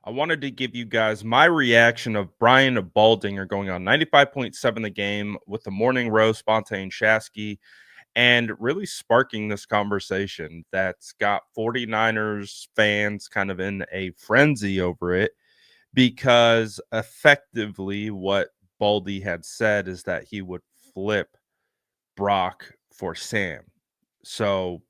I wanted to give you guys my reaction of Brian Baldinger going on 95.7 the game with the morning roast, Spontaneous Shasky, and really sparking this conversation that's got 49ers fans kind of in a frenzy over it because effectively what Baldy had said is that he would flip Brock for Sam. So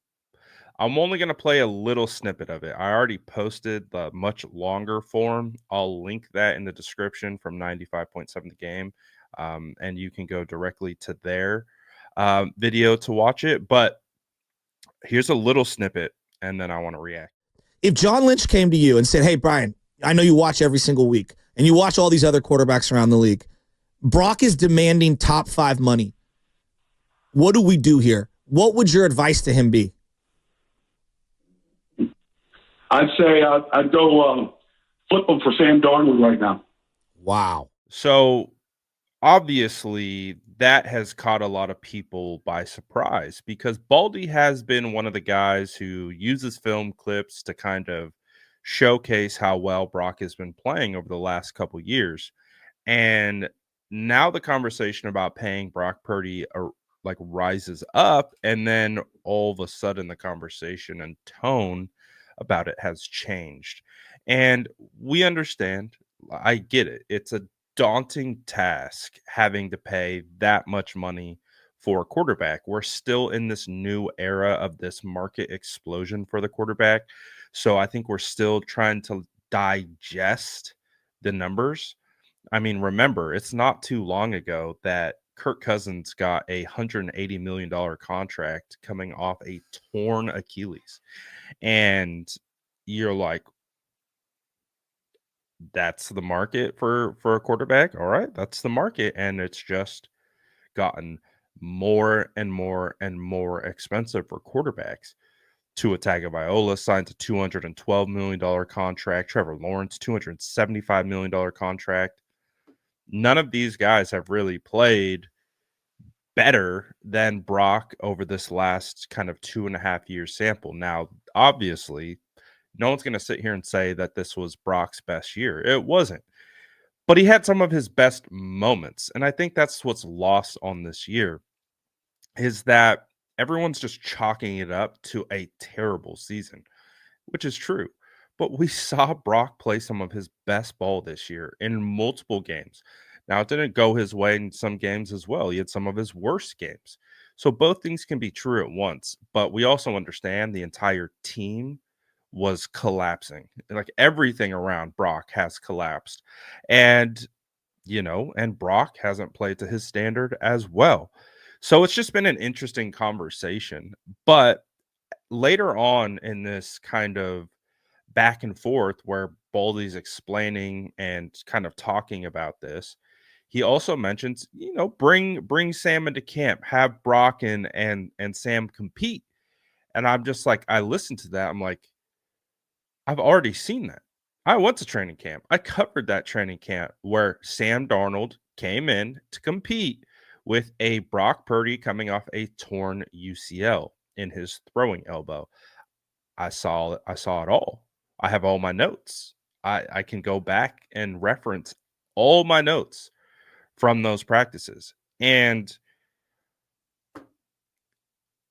I'm only going to play a little snippet of it. I already posted the much longer form. I'll link that in the description from 95.7 the game. And you can go directly to their video to watch it. But here's a little snippet, and then I want to react. If John Lynch came to you and said, "Hey, Brian, I know you watch every single week and you watch all these other quarterbacks around the league. Brock is demanding top 5 money. What do we do here?" What would your advice to him be? I'd say I'd go flip him for Sam Darnold right now. Wow. So obviously that has caught a lot of people by surprise because Baldy has been one of the guys who uses film clips to kind of showcase how well Brock has been playing over the last couple years. And now the conversation about paying Brock Purdy like rises up, and then all of a sudden the conversation and tone about it has changed. And we understand, I get it. It's a daunting task having to pay that much money for a quarterback. We're still in this new era of this market explosion for the quarterback. So I think we're still trying to digest the numbers. I mean, remember, it's not too long ago that Kirk Cousins got a $180 million contract coming off a torn Achilles. And you're like, that's the market for a quarterback. All right, that's the market. And it's just gotten more and more and more expensive for quarterbacks. Tua Tagovailoa signed a $212 million contract. Trevor Lawrence, $275 million contract. None of these guys have really played better than Brock over this last kind of 2.5 year sample. Now, obviously, no one's going to sit here and say that this was Brock's best year. It wasn't. But he had some of his best moments. And I think that's what's lost on this year is that everyone's just chalking it up to a terrible season, which is true. But we saw Brock play some of his best ball this year in multiple games. Now, it didn't go his way in some games as well. He had some of his worst games. So both things can be true at once. But we also understand the entire team was collapsing. Like everything around Brock has collapsed. And Brock hasn't played to his standard as well. So it's just been an interesting conversation. But later on in this kind of back and forth where Baldy's explaining and kind of talking about this, he also mentions, bring Sam into camp, have Brock and Sam compete. And I'm just like, I listened to that. I'm like, I've already seen that. I went to training camp. I covered that training camp where Sam Darnold came in to compete with a Brock Purdy coming off a torn UCL in his throwing elbow. I saw it all. I have all my notes. I can go back and reference all my notes from those practices. And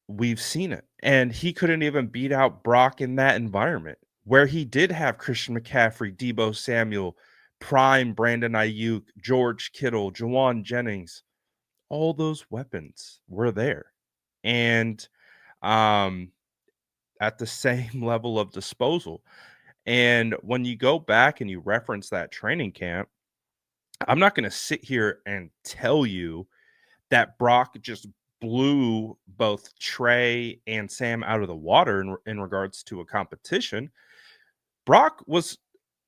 we've seen it. And he couldn't even beat out Brock in that environment where he did have Christian McCaffrey, Debo Samuel, prime Brandon Ayuk, George Kittle, Jawan Jennings. All those weapons were there. And at the same level of disposal. And when you go back and you reference that training camp, I'm not going to sit here and tell you that Brock just blew both Trey and Sam out of the water in regards to a competition. Brock was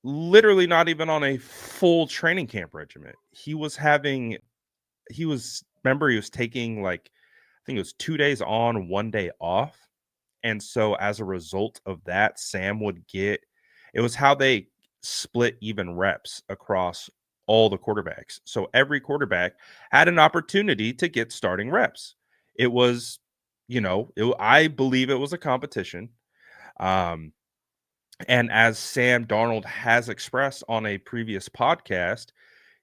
literally not even on a full training camp regimen. Remember, he was taking like, I think it was 2 days on, 1 day off. And so as a result of that, Sam would get, it was how they split even reps across all the quarterbacks. So every quarterback had an opportunity to get starting reps. It was, I believe it was a competition. Um, And as Sam Darnold has expressed on a previous podcast,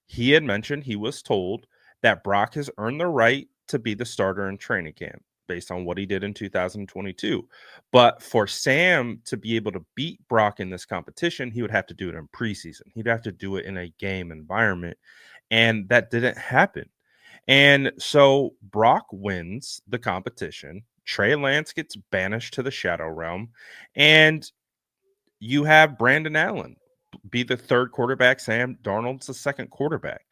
he had mentioned he was told that Brock has earned the right to be the starter in training camp based on what he did in 2022. But for Sam to be able to beat Brock in this competition, he would have to do it in preseason. He'd have to do it in a game environment. And that didn't happen. And so Brock wins the competition. Trey Lance gets banished to the Shadow Realm. And you have Brandon Allen be the third quarterback. Sam Darnold's the second quarterback.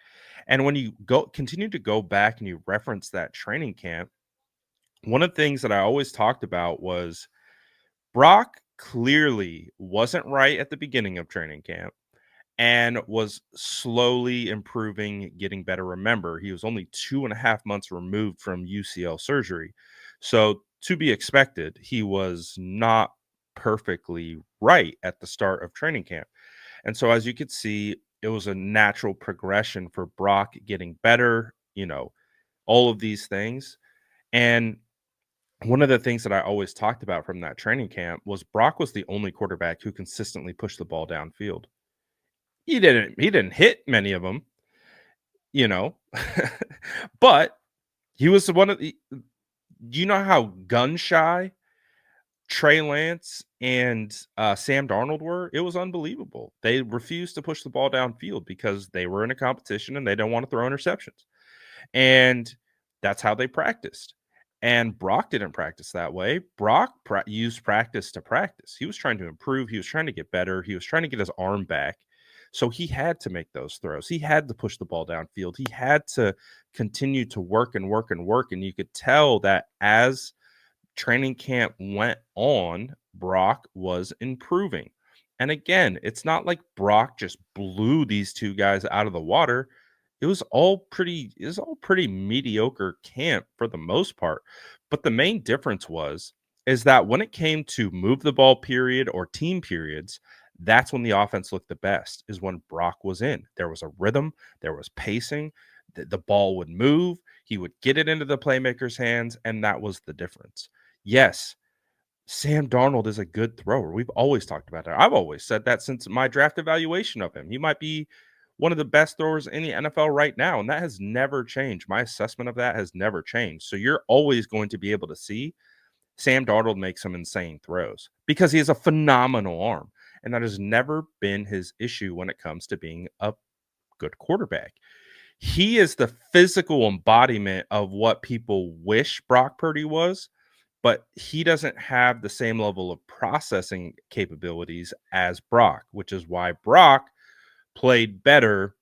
And when you continue to go back and you reference that training camp, one of the things that I always talked about was Brock clearly wasn't right at the beginning of training camp and was slowly improving, getting better. Remember, he was only 2.5 months removed from UCL surgery. So to be expected, he was not perfectly right at the start of training camp. And so, as you could see, it was a natural progression for Brock getting better, all of these things. And one of the things that I always talked about from that training camp was Brock was the only quarterback who consistently pushed the ball downfield. He didn't hit many of them, you know, but he was one of the, you know how gun shy Trey Lance and Sam Darnold were? It was unbelievable. They refused to push the ball downfield because they were in a competition and they don't want to throw interceptions. And that's how they practiced. And Brock didn't practice that way. Brock used practice to practice. He was trying to improve. He was trying to get better. He was trying to get his arm back. So he had to make those throws. He had to push the ball downfield. He had to continue to work and work and work. And you could tell that as training camp went on, Brock was improving. And again, it's not like Brock just blew these two guys out of the water. It was all pretty mediocre camp for the most part. But the main difference is that when it came to move the ball period or team periods, that's when the offense looked the best, is when Brock was in. There was a rhythm, there was pacing, the ball would move, he would get it into the playmaker's hands, and that was the difference. Yes, Sam Darnold is a good thrower. We've always talked about that. I've always said that since my draft evaluation of him. He might be one of the best throwers in the NFL right now, and that has never changed. My assessment of that has never changed. So you're always going to be able to see Sam Darnold make some insane throws because he has a phenomenal arm, and that has never been his issue when it comes to being a good quarterback. He is the physical embodiment of what people wish Brock Purdy was, but he doesn't have the same level of processing capabilities as Brock, which is why Brock played better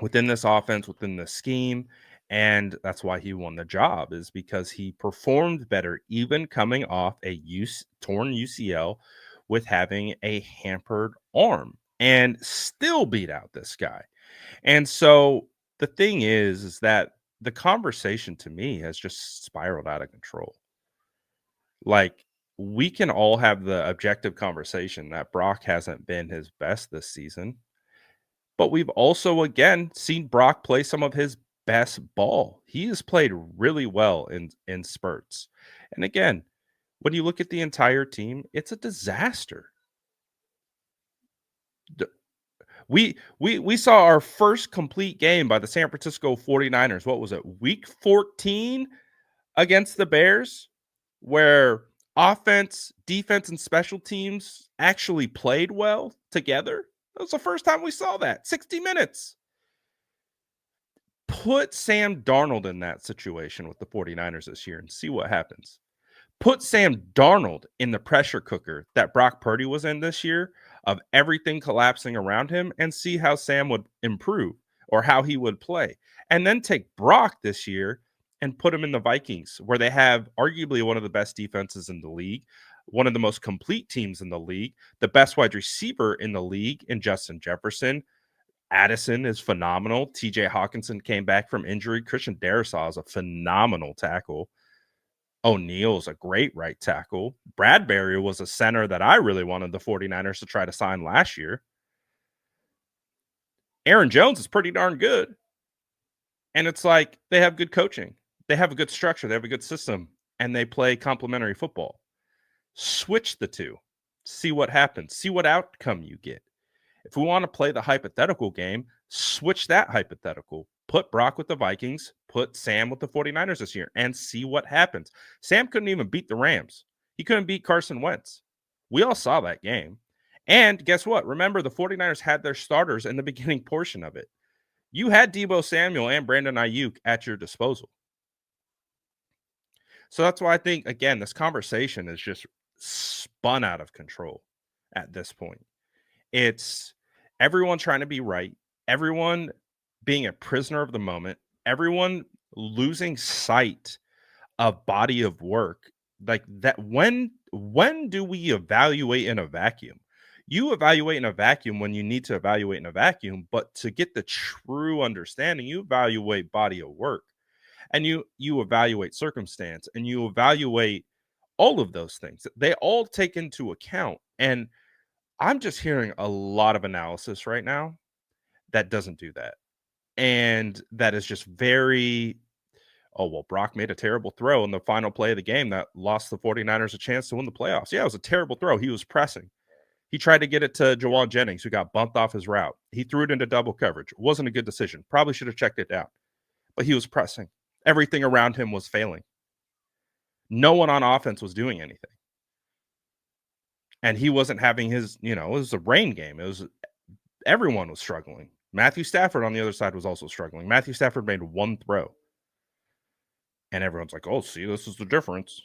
within this offense, within the scheme. And that's why he won the job, is because he performed better, even coming off a torn UCL with having a hampered arm, and still beat out this guy. And so the thing is that the conversation to me has just spiraled out of control. Like, we can all have the objective conversation that Brock hasn't been his best this season, but we've also again seen Brock play some of his best ball. He has played really well in spurts. And again, when you look at the entire team, it's a disaster. D- we saw our first complete game by the San Francisco 49ers. What was it? Week 14 against the Bears, where offense, defense, and special teams actually played well together. That was the first time we saw that. 60 minutes. Put Sam Darnold in that situation with the 49ers this year and see what happens. Put Sam Darnold in the pressure cooker that Brock Purdy was in this year, of everything collapsing around him, and see how Sam would improve or how he would play. And then take Brock this year and put him in the Vikings, where they have arguably one of the best defenses in the league, one of the most complete teams in the league, the best wide receiver in the league in Justin Jefferson. Addison is phenomenal. TJ Hawkinson came back from injury. Christian Darrisaw is a phenomenal tackle. O'Neill's a great right tackle. Bradbury was a center that I really wanted the 49ers to try to sign last year. Aaron Jones is pretty darn good. And it's like, they have good coaching. They have a good structure. They have a good system. And they play complementary football. Switch the two. See what happens. See what outcome you get. If we want to play the hypothetical game, switch that hypothetical. Put Brock with the Vikings, put Sam with the 49ers this year, and see what happens. Sam couldn't even beat the Rams. He couldn't beat Carson Wentz. We all saw that game. And guess what? Remember, the 49ers had their starters in the beginning portion of it. You had Deebo Samuel and Brandon Ayuk at your disposal. So that's why I think, again, this conversation is just spun out of control at this point. It's everyone trying to be right, everyone being a prisoner of the moment, everyone losing sight of body of work. Like that, when do we evaluate in a vacuum? You evaluate in a vacuum when you need to evaluate in a vacuum, but to get the true understanding, you evaluate body of work, and you evaluate circumstance, and you evaluate all of those things. They all take into account. And I'm just hearing a lot of analysis right now that doesn't do that. And that is just very, oh, well, Brock made a terrible throw in the final play of the game that lost the 49ers a chance to win the playoffs. Yeah, it was a terrible throw. He was pressing. He tried to get it to Jawan Jennings, who got bumped off his route. He threw it into double coverage. It wasn't a good decision. Probably should have checked it down. But he was pressing. Everything around him was failing. No one on offense was doing anything. And he wasn't having his, it was a rain game. Everyone was struggling. Matthew Stafford on the other side was also struggling. Matthew Stafford made one throw. And everyone's like, oh, see, this is the difference.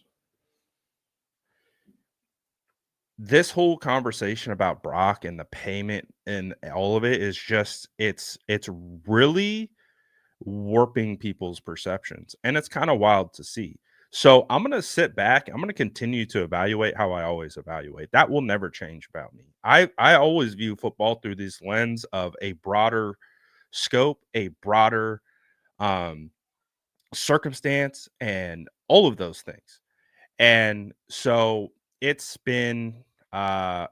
This whole conversation about Brock and the payment and all of it is just, it's really warping people's perceptions. And it's kind of wild to see. So I'm going to sit back. I'm going to continue to evaluate how I always evaluate. That will never change about me. I always view football through this lens of a broader scope, a broader circumstance, and all of those things. And so it's been a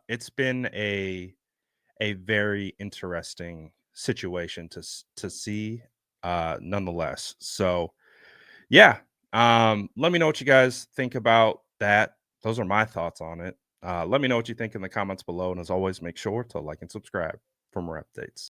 very interesting situation to see nonetheless. So yeah, let me know what you guys think about that. Those are my thoughts on it. Let me know what you think in the comments below, and as always, make sure to like and subscribe for more updates.